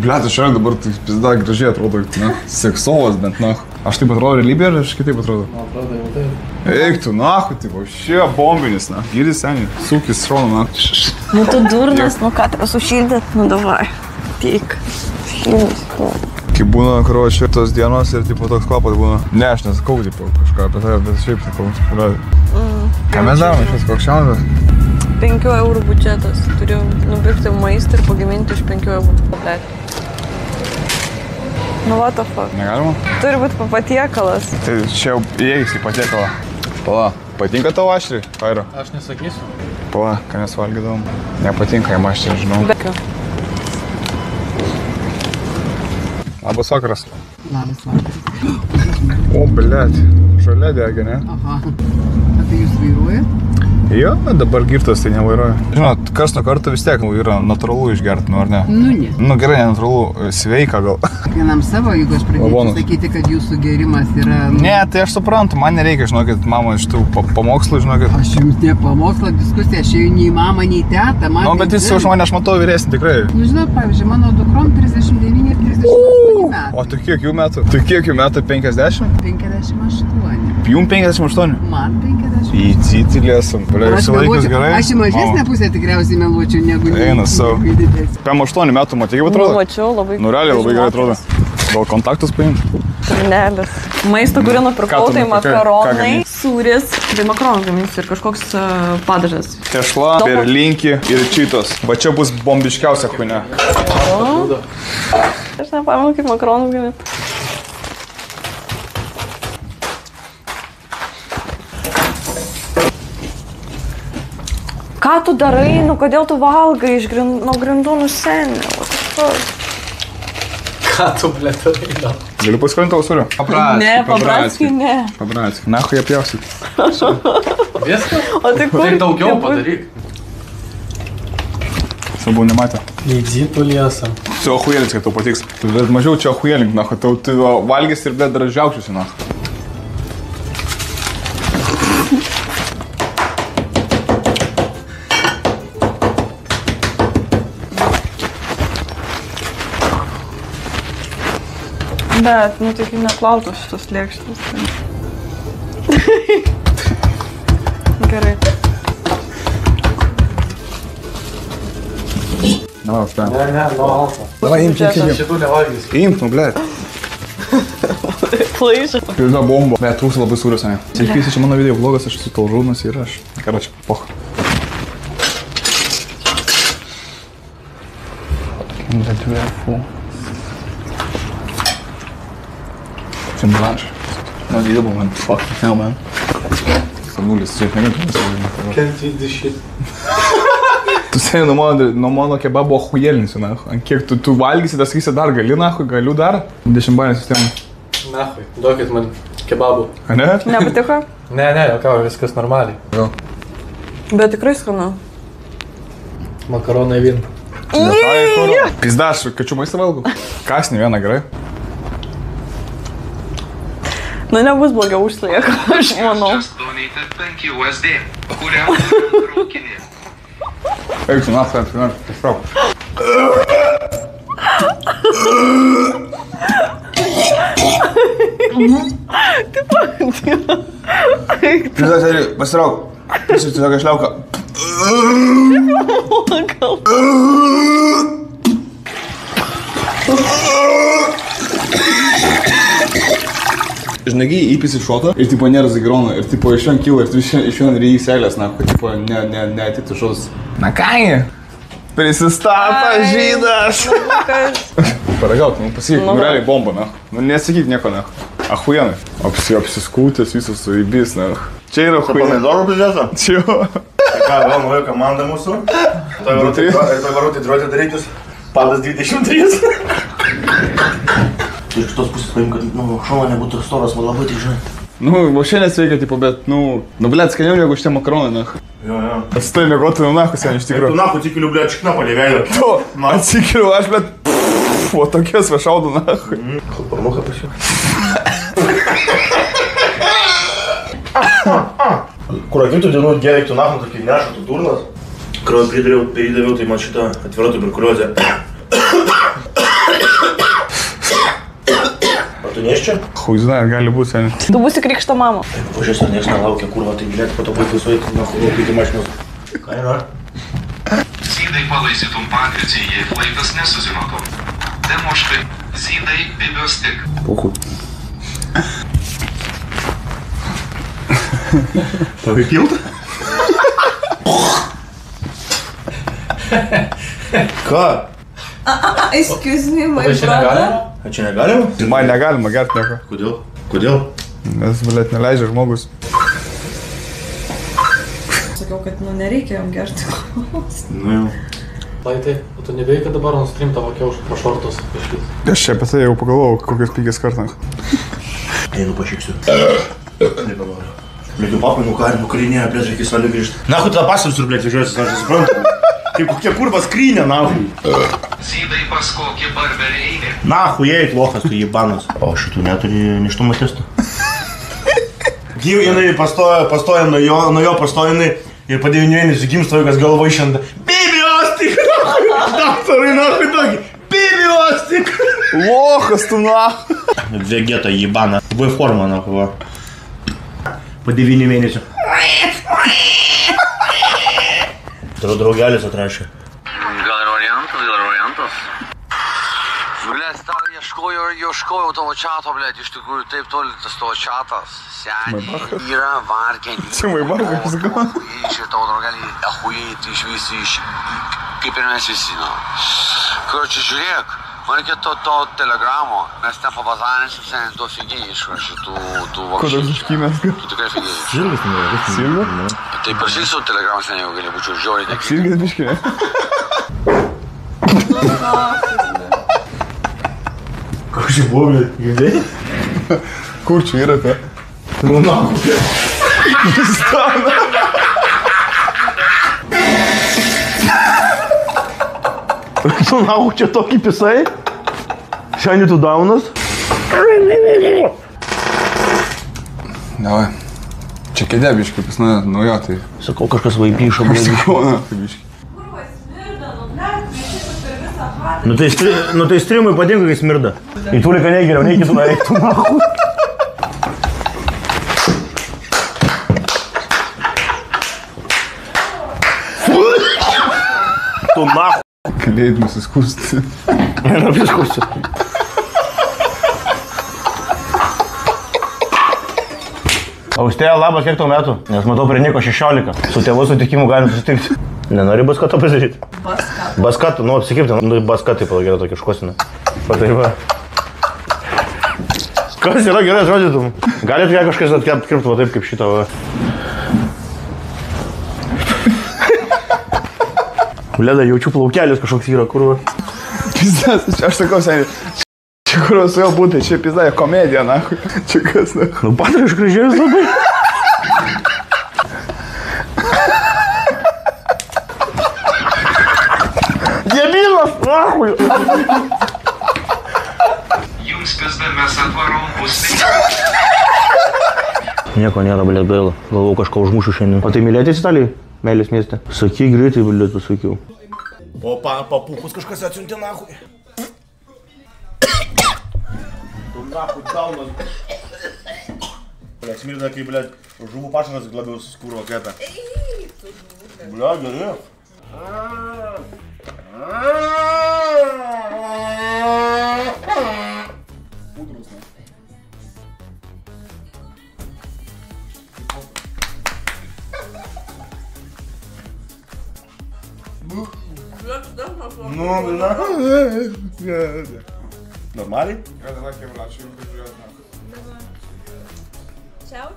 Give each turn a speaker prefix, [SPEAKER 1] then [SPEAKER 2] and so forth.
[SPEAKER 1] Blet, aš šiandien dabar tai pizda gražiai atrodo, ne? Seksovas bent, na. Aš taip atrodo realybėje, ar aš kitaip atrodo?
[SPEAKER 2] Atrodo jau taip.
[SPEAKER 1] Eik tu, nahu, tipo, šie bombinis, na. Girdis seniai, sūkis šauna, na.
[SPEAKER 3] Nu tu durnas, nu ką tave sušildėt, nu davai. Tik. Šildas, ko.
[SPEAKER 1] Kai būna, karočiui, tos dienos ir tipo toks kvapas būna. Ne, aš nesakau, tipo, kažką apie tai, bet šiaip sakau. Ką mes darom, šis koks šiandien?
[SPEAKER 3] 5 eurų budžetas. Turiu nupirkti maistą ir pagaminti iš 5 eurų. Nu, what the fuck.
[SPEAKER 1] Negalima?
[SPEAKER 3] Turi būti patiekalas.
[SPEAKER 1] Tai čia jau įeis į patiekalą. Pala, patinka tavo aštriai, Kairo?
[SPEAKER 2] Aš nesakysiu.
[SPEAKER 1] Pala, ką mes valgydavom? Nepatinka jam aštriai, žinau.
[SPEAKER 3] Bekio.
[SPEAKER 1] Labas vakaras.
[SPEAKER 4] Labas vakaras.
[SPEAKER 1] O, blėt, žalia degė, ne?
[SPEAKER 4] Aha. Tai jūs vairuojat?
[SPEAKER 1] Jo, dabar girtas tai nevairuoja. Žinot, kas nuo karto vis tiek yra natūralu išgerti, nu ar ne?
[SPEAKER 4] Nu, ne.
[SPEAKER 1] Nu gerai, nenatūralu, sveika gal.
[SPEAKER 4] Vienam savo, jeigu aš pradėčiau
[SPEAKER 1] Lavonus.
[SPEAKER 4] sakyti, kad jūsų gerimas yra...
[SPEAKER 1] Ne, tai aš suprantu, man nereikia, žinokit, mama iš tų pamokslų, žinokit.
[SPEAKER 4] Aš jums ne pamokslo diskusiją, aš jau nei mama, nei teta.
[SPEAKER 1] Nu, bet jis už mane, aš matau, vyresnį tikrai.
[SPEAKER 4] Nu, žinot, pavyzdžiui, mano dukrom 39 ir 38 metų.
[SPEAKER 1] O tai kiek jų metų? Tai kiek jų metų? 50?
[SPEAKER 4] 58.
[SPEAKER 1] Jum 58?
[SPEAKER 4] Man 50.
[SPEAKER 1] Į cytilėsam, išsilaikius gerai.
[SPEAKER 4] Aš į mažesnę pusę tikriausiai meluočiau negu...
[SPEAKER 1] Eina savo. Pem 8 metų matė, kaip atrodo?
[SPEAKER 3] Mačiau, labai...
[SPEAKER 1] Nu, realiai labai gerai atrodo. Gal kontaktus paimti?
[SPEAKER 3] Turnelis. Maisto, kurį nupirkau,
[SPEAKER 1] Ką tu
[SPEAKER 3] tai
[SPEAKER 1] nupirkai? Ką
[SPEAKER 3] makaronai,
[SPEAKER 1] gamini?
[SPEAKER 3] sūris, tai makaronus gaminsiu ir kažkoks padažas.
[SPEAKER 1] Tešla, berlinki ir čytos. Va čia bus bombiškiausia huine.
[SPEAKER 3] Aš nepamenu, kaip makaronus gaminti. Ką tu darai? Nu, kodėl tu valgai iš nuo grindų nusenė?
[SPEAKER 2] Ką tu, ble, darai gal?
[SPEAKER 1] Galiu pasiskolinti tavo sūrio?
[SPEAKER 3] Ne, Pabratskį ne.
[SPEAKER 1] Pabratskį. Nahu jie pjausit.
[SPEAKER 2] Viską?
[SPEAKER 3] O tai kur?
[SPEAKER 2] Tai daugiau padaryk.
[SPEAKER 1] Svarbu nematė.
[SPEAKER 2] Įdzytų liesą.
[SPEAKER 1] Čia ahuėlis, kad tau patiks. Bet mažiau čia ahuėlink, nahu. Tu valgys ir blėt dar žiaukšiusi, nahu.
[SPEAKER 3] Bet, nu, tik neplautos šitos lėkštos. Gerai.
[SPEAKER 1] Davai, užpėjom.
[SPEAKER 2] Ne, nuo alfa.
[SPEAKER 1] Davai, imk.
[SPEAKER 2] Šitų nevalgys.
[SPEAKER 1] Imk, nu, blėt.
[SPEAKER 3] Plaižą.
[SPEAKER 1] Pilna bomba. Bet trūks labai sūrius, ne? Sakysi, čia mano video vlogas, aš esu tavo žūnas ir aš. Karoči, poch. Bet vėfu. Some lunch. No dealable, man. Fuck hell, man. Samulis, čia negaliu.
[SPEAKER 2] Can't eat this shit.
[SPEAKER 1] Tu seniai nuo mano kebabo ahuėlinsiu, nahu. Ant kiek tu valgysi, tas sakysi dar gali, nahu, galiu dar. 10 balė sistemą.
[SPEAKER 2] Nahui, duokit man kebabų.
[SPEAKER 1] A ne?
[SPEAKER 3] Nepatiko?
[SPEAKER 2] Ne, jokau, viskas normaliai.
[SPEAKER 1] Gal.
[SPEAKER 3] Bet tikrai skanu.
[SPEAKER 2] Makaronai vien.
[SPEAKER 1] Pizda, aš kačių maistą valgau. Kasnį vieną, gerai.
[SPEAKER 3] Nu, nebus blogiau užslieka, aš manau.
[SPEAKER 1] Eik, tu nahu, tiesiog. Pizda, seri, pasirauk. Pisi, tu tokia šliauka. Žinai, įpisi šotą ir tipo nėra zigronų ir tipo iš vien kyla ir tu iš vien ryji seilės, na, kad tipo neatitiktų šotas. Na ką? Prisistato žydas! Paragauk, nu pasakyk, nu realiai bomba, na. Nu nesakyk nieko, na. Ahuienai. Apsiskūtės visas suibys, na. Čia yra ahuienai.
[SPEAKER 5] Pomidorų biudžetą?
[SPEAKER 1] Čia jau.
[SPEAKER 5] Ką, vėl nauja komanda mūsų. Tai varoti druoti darytis. Padas 23. Iš tos pusės paim, kad šono nebūtų storas, man labai tik žinai.
[SPEAKER 1] Nu, va šiandien sveikia, tipo, bet, blėt, skaniau negu šitie makaronai, na.
[SPEAKER 5] Jo.
[SPEAKER 1] Atsitai mėgotumėm, na, sen, iš tikrųjų.
[SPEAKER 5] Tu nahu atsikeliu, blėt, šikna palėvėjo.
[SPEAKER 1] Tu, atsikeliu, aš, bet, o tokias va šaudu, na.
[SPEAKER 5] Parmuką pasiu. Kur akitų dienų gerai, tu nahu tokį nešą, tu durnas. Kraują pridaviau, tai man šitą atvira tuberkuliozę. Tu neščia?
[SPEAKER 1] Хуй знает, gali būti seniai.
[SPEAKER 3] Tu būsi krikšto mama.
[SPEAKER 5] Pažiūrės, ar nieks nelaukia, kurva, tai bilėt, po to būtų visuoju, na, laukyti mašinos. Ką yra?
[SPEAKER 6] Zydai palaisytum patirtį, jei flaitas nesužinotum. Demoškai, zydai bibios tik.
[SPEAKER 5] Puhu. Tau įpilt? Ką?
[SPEAKER 3] Excuse me, my
[SPEAKER 2] Tai čia negalima?
[SPEAKER 5] A čia negalima?
[SPEAKER 1] Man negalima gerti nieko.
[SPEAKER 5] Kodėl? Kodėl?
[SPEAKER 1] Nes, blėt, neleidžia žmogus.
[SPEAKER 3] Sakiau, kad nereikia jam gerti.
[SPEAKER 5] Nu jau.
[SPEAKER 2] Laitai, o tu nebėjai, kad dabar nustrim tavo kiaušų pro šortus išlys.
[SPEAKER 1] Aš čia apie tai jau pagalvojau, kokias 5 kartas.
[SPEAKER 5] Einu pašyksiu. Nebenoriu. Blėt, jau papai nukalinėja, blėt, reikia svalį grįžti. Na, kur tą pasams ir, blėt, važiuosi, aš nesuprantu. Kaip kokia kurva skrynė, nahui.
[SPEAKER 6] Zydai pas kokį barberį eini.
[SPEAKER 5] Nahui, eit, lochas, tu jėbanas. O šitų neturi neštumo testų. Jinai pastoja nuo jo pastoja jinai ir po 9 mėnesių gimsta vaikas galva išenda. Bibiostik! Daktarai, nahui tokį. Bibiostik!
[SPEAKER 1] Lochas tu nahui.
[SPEAKER 5] Vegeta jėbana. V forma, nahui, va. Po 9 mėnesių. Draugelis atrašė.
[SPEAKER 7] Gal variantas. Blet, dar ieškojau tavo čato, blet, iš tikrųjų taip toli tas tavo čatas. Seniai yra varkenį.
[SPEAKER 1] Čia Maimarkas, gal?
[SPEAKER 7] Čia tavo draugelį ahujai, tai iš kaip ir mes visi, nu. Karoči, žiūrėk, man reikia to telegramo, mes ten pabazarinsim seniai to figėjai iš tų
[SPEAKER 1] Kodėl
[SPEAKER 7] vakščių.
[SPEAKER 1] užkymės, gal?
[SPEAKER 7] Tu tikrai figėjai.
[SPEAKER 5] Žirgas nėra.
[SPEAKER 1] Sirgas?
[SPEAKER 7] Tai prašysiu telegramas seniai, jau gali būčiau žiauriai dėkingas.
[SPEAKER 1] Sirgas biški, ne?
[SPEAKER 5] Koks čia buvo, blėt, girdėjai?
[SPEAKER 1] Kur čia yra ta?
[SPEAKER 5] Nu, nahui. Tu nahui čia tokį pisai? Šiandien tu daunas?
[SPEAKER 1] Davai. Čia kėdė biški, pas naujo, tai...
[SPEAKER 5] Sakau, kažkas vaipyšo, blėt.
[SPEAKER 1] Sakau, na, tai biški.
[SPEAKER 5] Nu tai streamui patinka, kai smirda. Į tuliką negeriau, nei kitų eiktų, nahui. Tu nahui.
[SPEAKER 1] Kalėjai nusiskūsti.
[SPEAKER 5] Neapsiskusiu. Austėja, labas, kiek tau metų? Nes matau prie nieko 16. Su tėvų sutikimu galim susitikti. Nenori baskato pasidaryti? Baskato, nu apsikipti, nu baskatai palagėra tokį škosiną. Pataiva. Kas yra gerai atrodytum? Galit ką kažkas atkirpti va taip kaip šitą va. Bleda, jaučiu plaukelius kažkoks yra, kur va.
[SPEAKER 1] Pizdas, aš sakau, seniai. Čia kur su jo būtai, čia pizda, komedija, nahui. Čia kas, nahui.
[SPEAKER 5] Nu patrai išgražėjus labai. Debilas, nahui.
[SPEAKER 6] Jums pizda mes atvarom pusnį.
[SPEAKER 5] Nieko nėra, blėt, gaila. Galvau kažką užmušiu šiandien. O tai mylėtis Italijai? Meilės mieste. Sakyk greitai, blėt, pasakiau. O papūkus kažkas atsiuntė nahui. Tu nahui daunas. Blėt, smirda, kai, blėt, žuvų pašaras labiau skūro ketą. Blėt, gerai.
[SPEAKER 1] Pudrus, ne?
[SPEAKER 5] Nu, na. Normaliai?
[SPEAKER 1] Ką dabar, kiek račiau, kad žiūrėt, nahui.
[SPEAKER 3] Ciao.